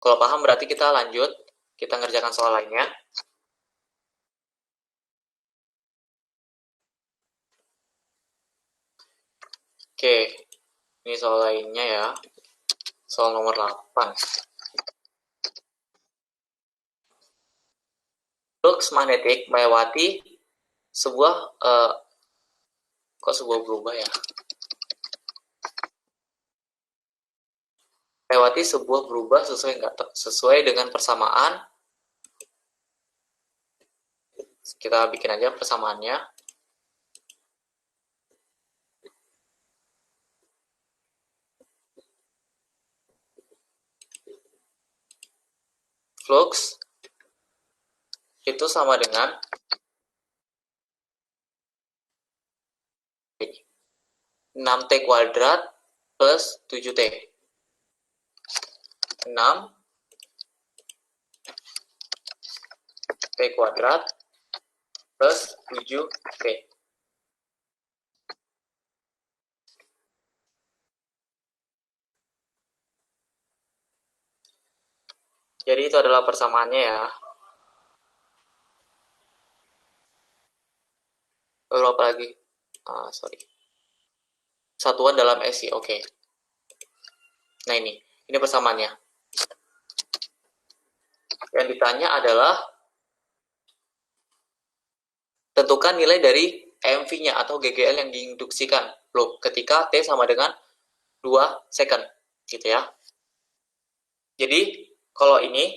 Kalau paham berarti kita lanjut, kita ngerjakan soal lainnya. Oke, ini soal lainnya ya. Soal nomor 8. Flux magnetik melewati sebuah kok sebuah berubah ya? Lewati sebuah berubah sesuai dengan persamaan. Kita bikin aja persamaannya. Flux itu sama dengan 6T kuadrat plus 7T. 6T kuadrat plus 7T. Jadi itu adalah persamaannya ya. Lalu apa lagi? Satuan dalam SI, oke. Nah ini persamaannya. Yang ditanya adalah tentukan nilai dari EMV-nya atau GGL yang diinduksikan loh ketika T sama dengan 2 second gitu ya. Jadi kalau ini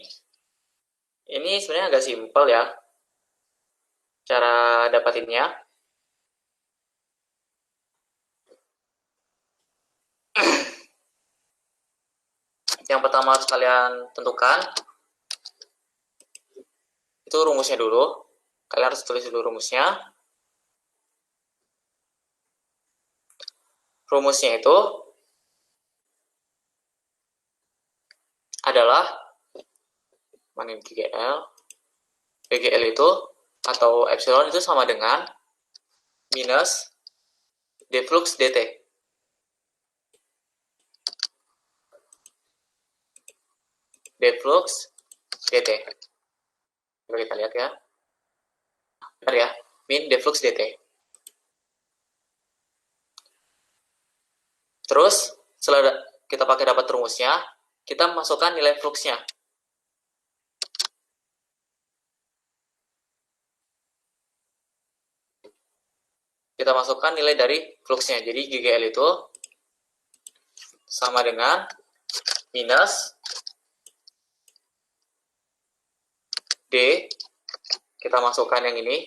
sebenarnya agak simpel ya cara dapatinnya. Yang pertama harus kalian tentukan itu rumusnya dulu. Kalian harus tulis dulu rumusnya. Rumusnya itu adalah mana GGL? GGL itu atau epsilon itu sama dengan minus d flux dt. D flux dt. Coba kita lihat ya. Benar ya, min d flux dt. Terus setelah kita pakai dapat rumusnya, kita masukkan nilai fluxnya. Kita masukkan nilai dari fluxnya. Jadi GGL itu sama dengan minus D, kita masukkan yang ini,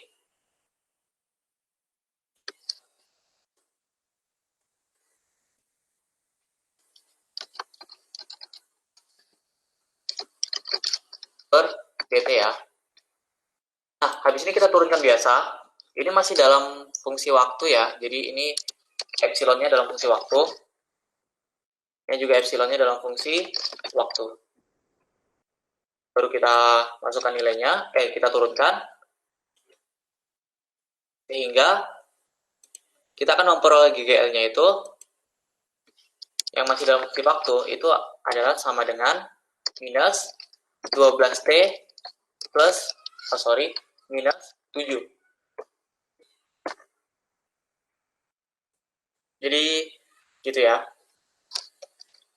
per dt ya. Nah, habis ini kita turunkan biasa. Ini masih dalam fungsi waktu ya. Jadi ini epsilonnya dalam fungsi waktu. Ini juga epsilonnya dalam fungsi waktu. Baru kita masukkan nilainya, kita turunkan. Sehingga kita akan memperoleh GGL-nya itu yang masih dalam fungsi waktu itu adalah sama dengan minus 12T plus minus 7. Jadi gitu ya.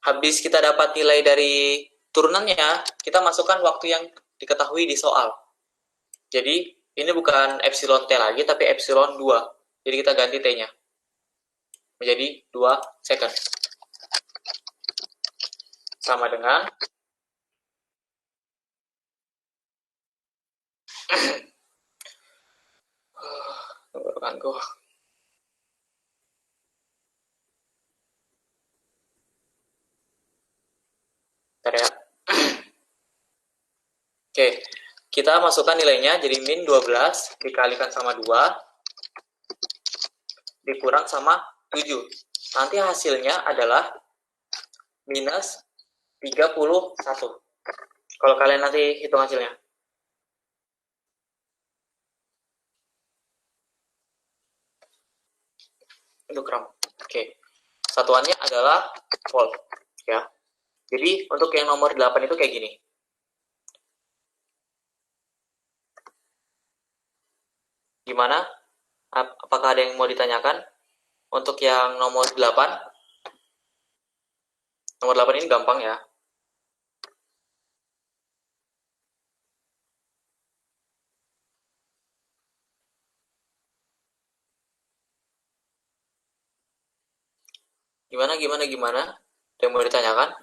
Habis kita dapat nilai dari turunannya, kita masukkan waktu yang diketahui di soal. Jadi ini bukan epsilon T lagi, tapi epsilon 2. Jadi kita ganti T-nya menjadi 2 second. Sama dengan tenggorokanku. Bentar ya. Oke, kita masukkan nilainya jadi min 12 dikalikan sama 2 dikurang sama 7. Nanti hasilnya adalah minus 31. Kalau kalian nanti hitung hasilnya. Itu gram. Oke. Satuannya adalah volt ya. Jadi untuk yang nomor 8 itu kayak gini. Gimana? Apakah ada yang mau ditanyakan? Untuk yang nomor 8, nomor 8 ini gampang ya. Gimana? Ada yang mau ditanyakan?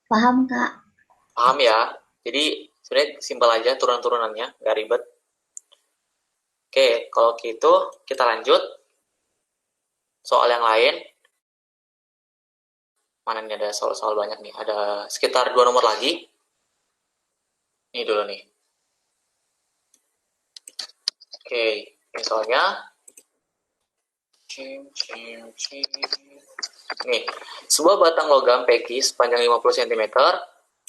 Paham, Kak. Paham ya? Jadi sebenarnya simpel aja turun-turunannya, nggak ribet. Oke, kalau gitu kita lanjut. Soal yang lain, mana nih ada soal-soal banyak nih. Ada sekitar 2 nomor lagi. Ini dulu nih. Oke, ini soalnya. Nih, sebuah batang logam peki sepanjang 50 cm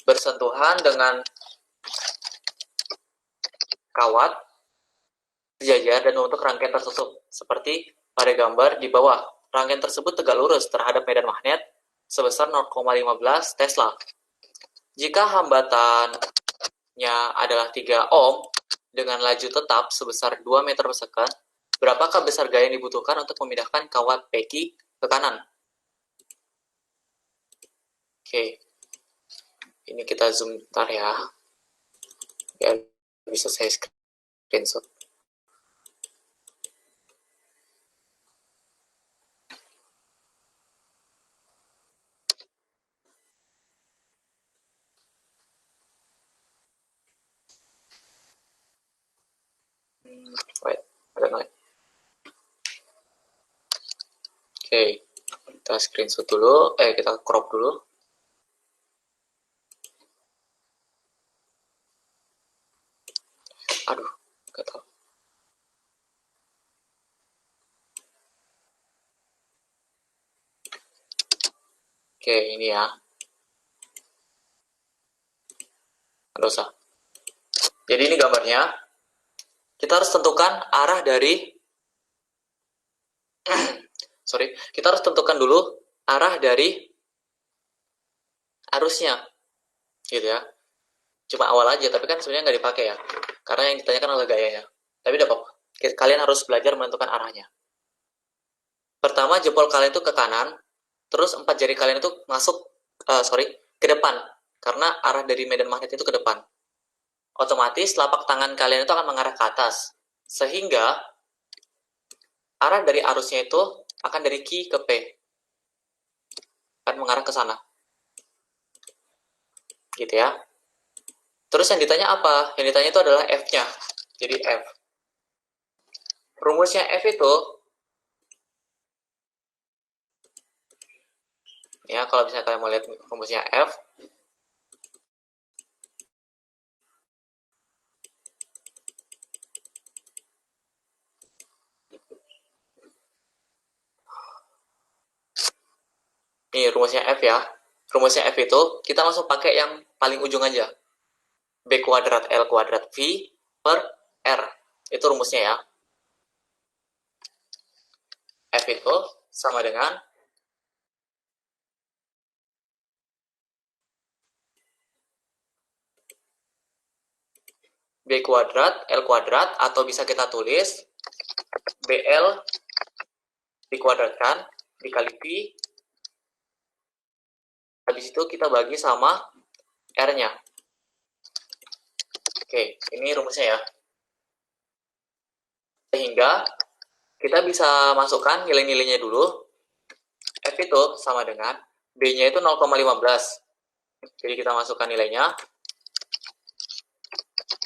bersentuhan dengan kawat sejajar dan membentuk rangkaian tersusun seperti pada gambar di bawah. Rangkaian tersebut tegak lurus terhadap medan magnet sebesar 0,15 Tesla. Jika hambatannya adalah 3 ohm dengan laju tetap sebesar 2 meter per second, berapakah besar gaya yang dibutuhkan untuk memindahkan kawat peki ke kanan? Oke, ini kita zoom bentar ya, biar bisa saya screenshot. Wait, ada noise. Oke, kita screenshot dulu, kita crop dulu. Aduh, gak tau. Oke, ini ya. Nggak usah. Jadi ini gambarnya. Kita harus tentukan arah dari kita harus tentukan dulu arah dari arusnya, gitu ya. Cuma awal aja, tapi kan sebenarnya nggak dipakai ya, karena yang ditanyakan adalah gayanya. Tapi tidak apa-apa, kalian harus belajar menentukan arahnya. Pertama, jempol kalian itu ke kanan, terus 4 jari kalian itu masuk, ke depan, karena arah dari medan magnet itu ke depan. Otomatis telapak tangan kalian itu akan mengarah ke atas, sehingga arah dari arusnya itu akan dari Q ke P, akan mengarah ke sana, gitu ya. Terus yang ditanya apa? Yang ditanya itu adalah F-nya. Jadi F. Rumusnya F itu, ya kalau misalnya kalian mau lihat rumusnya F, ini rumusnya F ya. Rumusnya F itu, kita langsung pakai yang paling ujung aja. B kuadrat L kuadrat V per R. Itu rumusnya ya. F itu sama dengan B kuadrat L kuadrat, atau bisa kita tulis BL dikuadratkan dikali V, habis itu kita bagi sama R-nya. Oke, ini rumusnya ya. Sehingga kita bisa masukkan nilai-nilainya dulu. F itu sama dengan B-nya itu 0,15. Jadi kita masukkan nilainya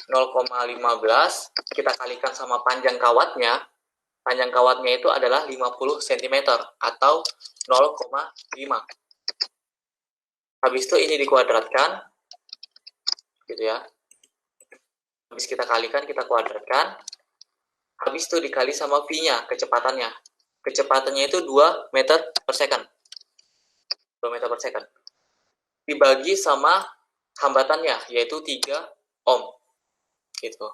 0,15, kita kalikan sama panjang kawatnya. Panjang kawatnya itu adalah 50 cm atau 0,5. Habis itu ini dikuadratkan, gitu ya. Habis kita kalikan, kita kuadratkan. Habis itu dikali sama V-nya, kecepatannya. Kecepatannya itu 2 meter per second. 2 meter per second. Dibagi sama hambatannya, yaitu 3 ohm. Gitu.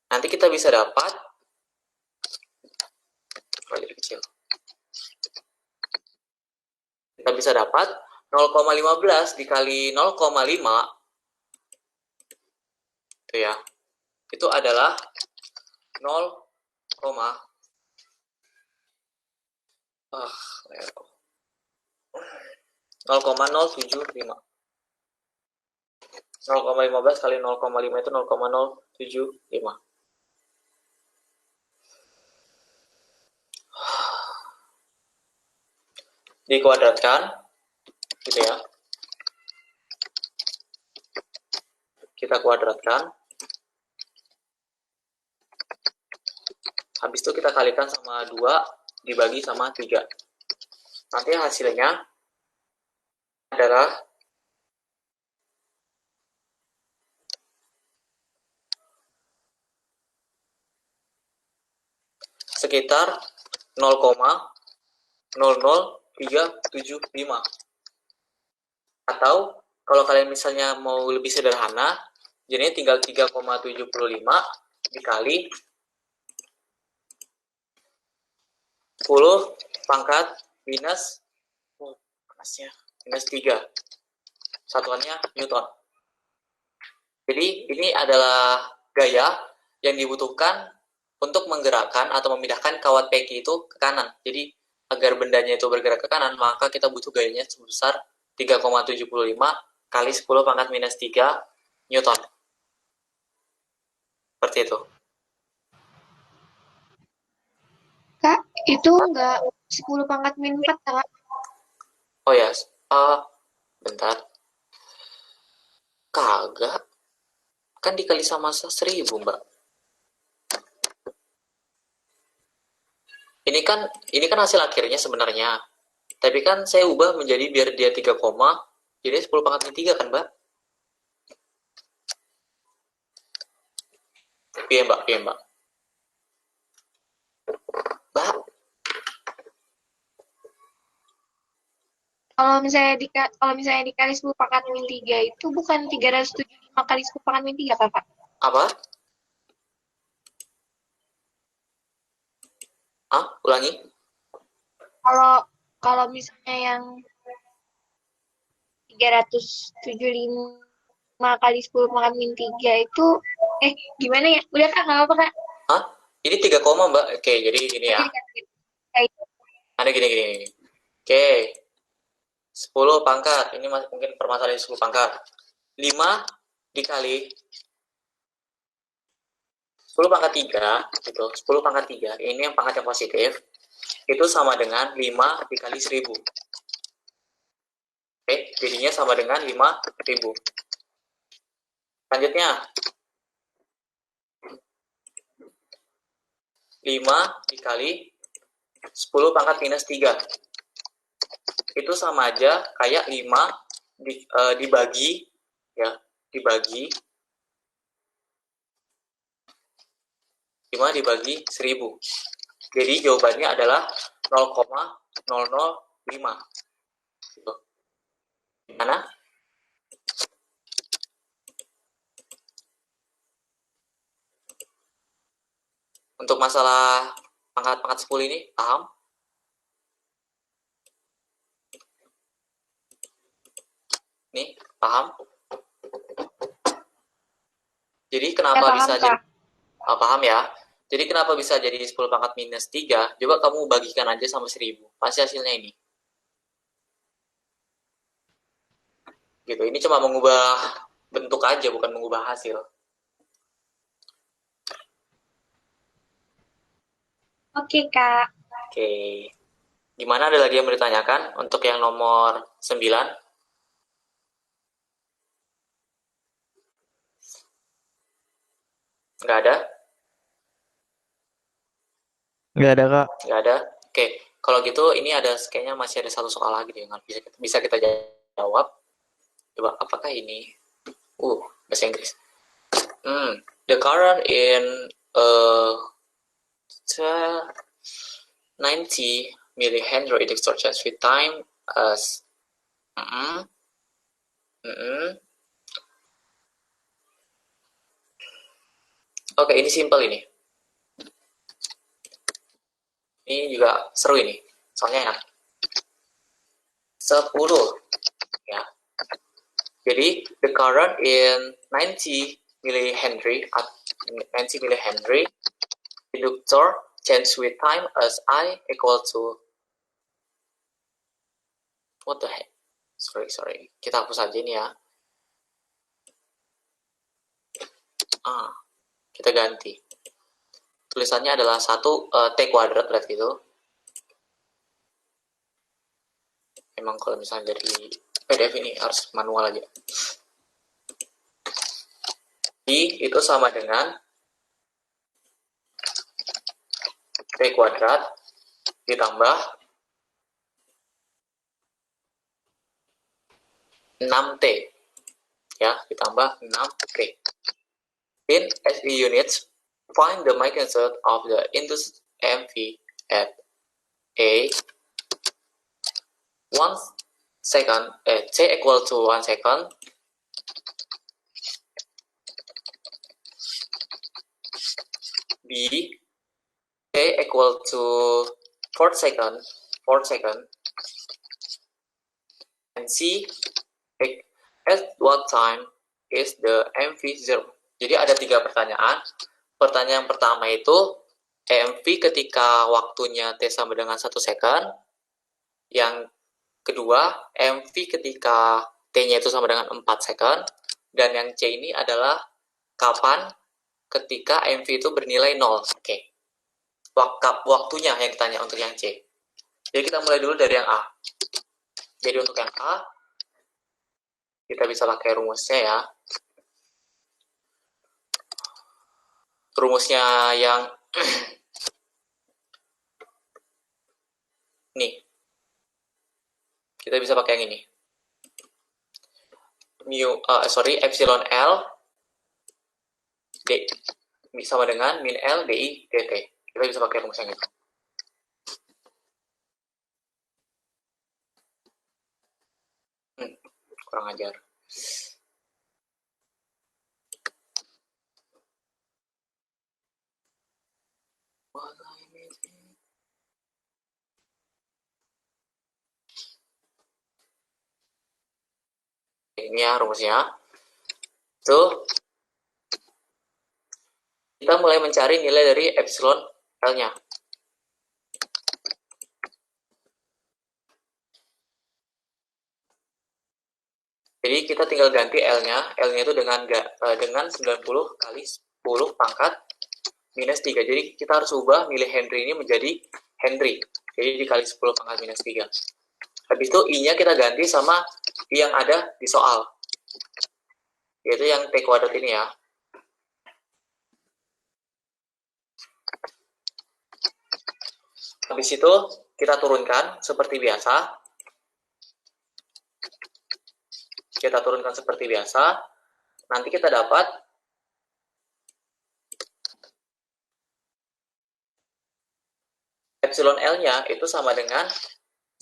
Nanti kita bisa dapat, jadi kecil. Kita bisa dapat 0,15 dikali 0,5 itu ya, itu adalah 0,075. 0,15 kali 0,5 itu 0,075. Dikuadratkan gitu ya. Kita kuadratkan. Habis itu kita kalikan sama 2 dibagi sama 3. Nanti hasilnya adalah sekitar 0,00375. Atau kalau kalian misalnya mau lebih sederhana, jadinya tinggal 3,75 dikali 10 pangkat minus minus 3. Satuannya Newton. Jadi ini adalah gaya yang dibutuhkan untuk menggerakkan atau memindahkan kawat peki itu ke kanan. Jadi agar bendanya itu bergerak ke kanan, maka kita butuh gayanya sebesar 3,75 kali 10 pangkat minus 3 Newton. Seperti itu. Kak, itu enggak 10 pangkat min 4, Kak. Oh ya, bentar. Kagak. Kan dikali sama 1000, Mbak. Ini kan hasil akhirnya sebenarnya. Tapi kan saya ubah menjadi biar dia 3, jadi 10 pangkat min 3 kan, Mbak? Iya, Mbak. Iya, Mbak. Mbak, Kalau misalnya dikali 10 pangkat min 3 itu bukan 375 kali 10 pangkat min 3, Kakak. apa? Ulangi. Kalau kalau misalnya yang 375 kali 10 pangkat min 3 itu gimana ya? Udah Kak, nggak apa-apa Kak. Ini 3, Mbak. Oke, jadi gini ya. Ada gini. Oke. 10 pangkat. Ini mungkin permasalahan 10 pangkat. 5 dikali 10 pangkat 3, gitu. 10 pangkat 3, ini yang pangkat yang positif, itu sama dengan 5 dikali 1000. Oke, jadinya sama dengan 5000. Selanjutnya, 5 dikali 10 pangkat minus 3. Itu sama aja kayak 5 dibagi, ya, dibagi 5 dibagi 1000. Jadi jawabannya adalah 0,005. Gitu. Gimana? Untuk masalah pangkat-pangkat 10 ini, paham? Nih, paham? Jadi kenapa Paham, bisa Kak. jadi paham ya? Jadi kenapa bisa jadi 10 pangkat minus 3? Coba kamu bagikan aja sama 1000. Pasti hasilnya ini. Gitu. Ini cuma mengubah bentuk aja, bukan mengubah hasil. Oke, Kak. Oke. Gimana, ada lagi yang mau ditanyakan untuk yang nomor 9? Nggak ada? Nggak ada, Kak. Nggak ada? Oke. Kalau gitu ini ada kayaknya masih ada satu soal lagi yang bisa kita jawab. Coba, apakah ini? Bahasa Inggris. The current in 90 millihenry electric charge with time as Oke, ini simple ini. Ini juga seru ini. Soalnya enak. 10 ya. Jadi the current in 90 millihenry inductor change with time as I equal to what the heck? Sorry. Kita hapus aja ini ya. Kita ganti. Tulisannya adalah 1 T kuadrat berarti itu. Emang kalau misalnya dari PDF ini harus manual aja. I itu sama dengan T kuadrat ditambah 6T. Ya, ditambah 6T. In SI units, find the magnitude of the induced MV at A 1 second, T equal to 1 second, B T equal to 4 second, and C at what time is the MV 0. Jadi ada 3 pertanyaan. Pertanyaan yang pertama itu MV ketika waktunya T sama dengan 1 second. Yang kedua, MV ketika T-nya itu sama dengan 4 second. Dan yang C ini adalah kapan ketika MV itu bernilai 0. Oke. Waktunya yang ditanya untuk yang C. Jadi kita mulai dulu dari yang A. Jadi untuk yang A, kita bisa pakai rumusnya ya. Rumusnya yang nih. Kita bisa pakai yang ini. Epsilon L D sama dengan min L DI dt. Kita bisa pakai rumus yang itu. Kurang ajar. Ini ya rumusnya. Tuh. Kita mulai mencari nilai dari epsilon L-nya. Jadi kita tinggal ganti L-nya. L-nya itu dengan 90 kali 10 pangkat minus 3. Jadi kita harus ubah milihenry ini menjadi henry. Jadi dikali 10 pangkat minus 3. Habis itu I-nya kita ganti sama I yang ada di soal. Yaitu yang T kuadrat ini ya. Habis itu kita turunkan seperti biasa. Nanti kita dapat epsilon L-nya itu sama dengan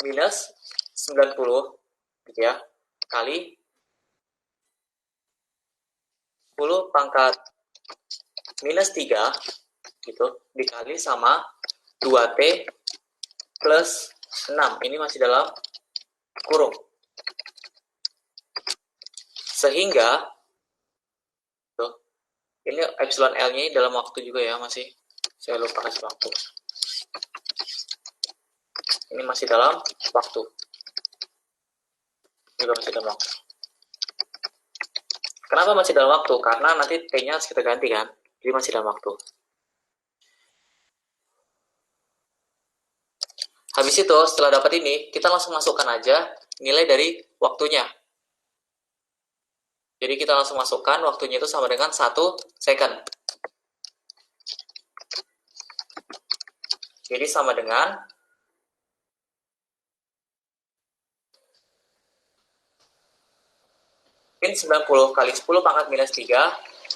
minus 90 gitu ya, kali 10 pangkat minus 3 gitu, dikali sama 2T plus 6. Ini masih dalam kurung. Sehingga tuh, ini epsilon L-nya dalam waktu juga ya, masih saya lupa kasih waktu. Ini masih dalam waktu. Juga masih dalam waktu. Kenapa masih dalam waktu? Karena nanti T-nya harus kita ganti kan. Jadi masih dalam waktu. Habis itu, setelah dapat ini, kita langsung masukkan aja nilai dari waktunya. Jadi kita langsung masukkan waktunya itu sama dengan 1 second. Jadi sama dengan min 90 kali 10 pangkat minus 3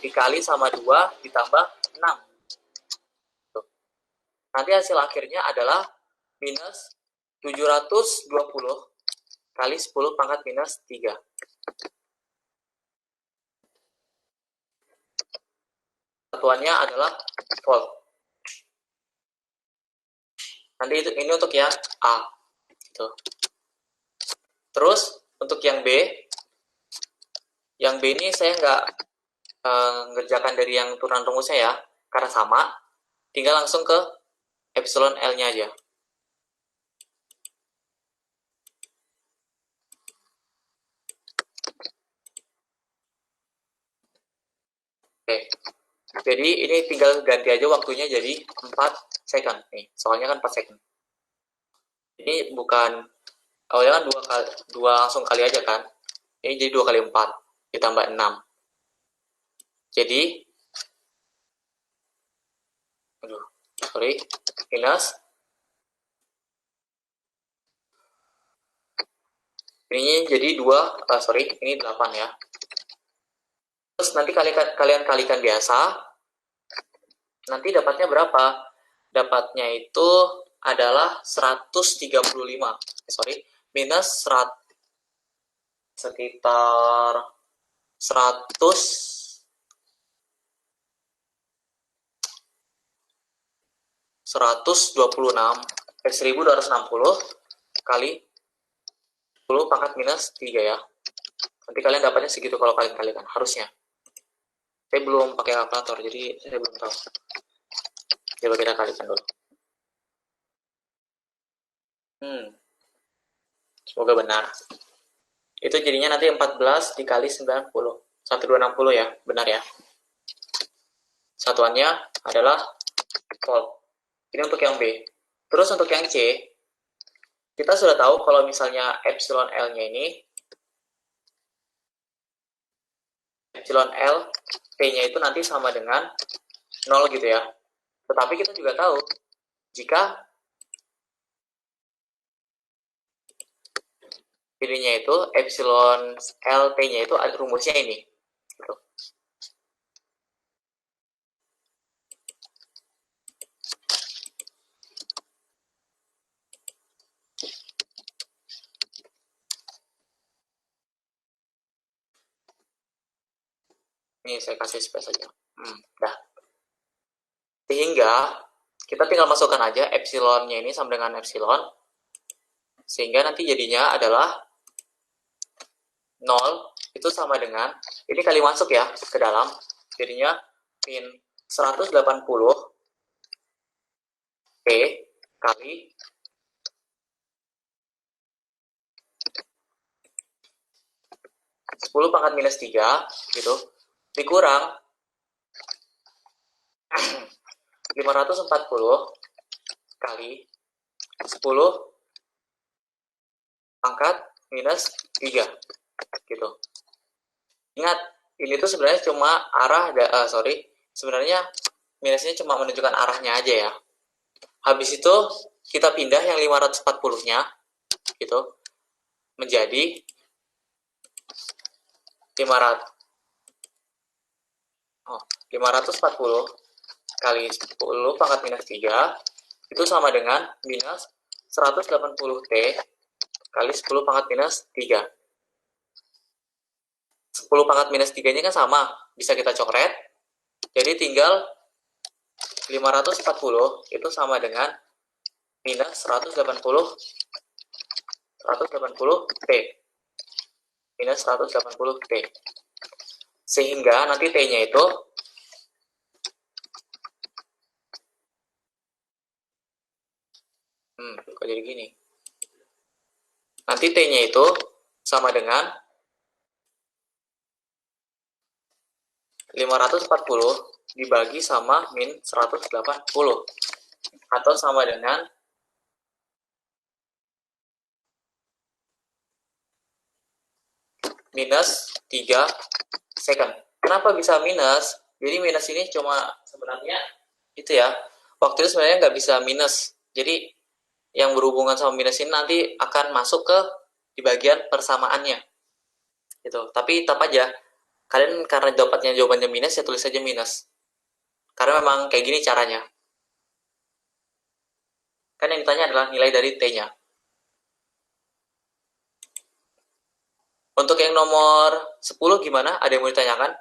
dikali sama 2 ditambah 6. Tuh. Nanti hasil akhirnya adalah minus 720 kali 10 pangkat minus 3. Satuannya adalah volt. Nanti ini untuk yang A. Gitu. Terus untuk yang B ini saya nggak ngerjakan dari yang turunan rumusnya ya, karena sama, tinggal langsung ke epsilon L-nya aja. Oke, jadi ini tinggal ganti aja waktunya jadi 4 second. Nih, soalnya kan 4 second. Ini bukan, awalnya kan dua langsung kali aja kan. Ini jadi 2 kali 4, ditambah 6. Jadi, minus, ini jadi 2, ini 8 ya. Terus nanti kalian kalikan biasa, nanti dapatnya berapa? Dapatnya itu adalah 135. Minus sekitar 1260 kali 10 pangkat minus 3 ya. Nanti kalian dapatnya segitu kalau kalian kalikan, harusnya. Saya belum pakai kalkulator, jadi saya belum tahu. Coba kita kalikan dulu. Semoga benar. Itu jadinya nanti 14 dikali 90. 1260 ya, benar ya. Satuannya adalah volt. Ini untuk yang B. Terus untuk yang C, kita sudah tahu kalau misalnya epsilon L-nya ini, epsilon L, P-nya itu nanti sama dengan 0 gitu ya. Tetapi kita juga tahu, jika ininya itu, epsilon L, P-nya itu rumusnya ini. Gitu. Ini saya kasih space aja. Dah. Sehingga kita tinggal masukkan aja epsilonnya ini sama dengan epsilon. Sehingga nanti jadinya adalah 0 itu sama dengan, ini kali masuk ya ke dalam, jadinya min 180 P kali 10 pangkat minus 3 gitu, dikurang 540 kali 10 pangkat minus 3 gitu. Ingat, ini tuh sebenarnya cuma sebenarnya minusnya cuma menunjukkan arahnya aja ya. Habis itu kita pindah yang 540-nya gitu menjadi 540 kali 10 pangkat minus 3 itu sama dengan minus 180 T kali 10 pangkat minus 3. 10 pangkat minus 3 nya kan sama, bisa kita coret. Jadi tinggal 540 itu sama dengan minus 180 T. Minus 180 T. Sehingga nanti T-nya itu kok jadi gini? Nanti T-nya itu sama dengan 540 dibagi sama min 180 atau sama dengan minus 3 second. Kenapa bisa minus? Jadi minus ini cuma sebenarnya itu ya, waktu itu sebenarnya nggak bisa minus. Jadi yang berhubungan sama minus ini nanti akan masuk ke di bagian persamaannya gitu. Tapi tetap aja kalian karena jawabannya minus ya tulis saja minus, karena memang kayak gini caranya. Kan yang ditanya adalah nilai dari T-nya. Untuk yang nomor 10 gimana? Ada yang mau ditanyakan?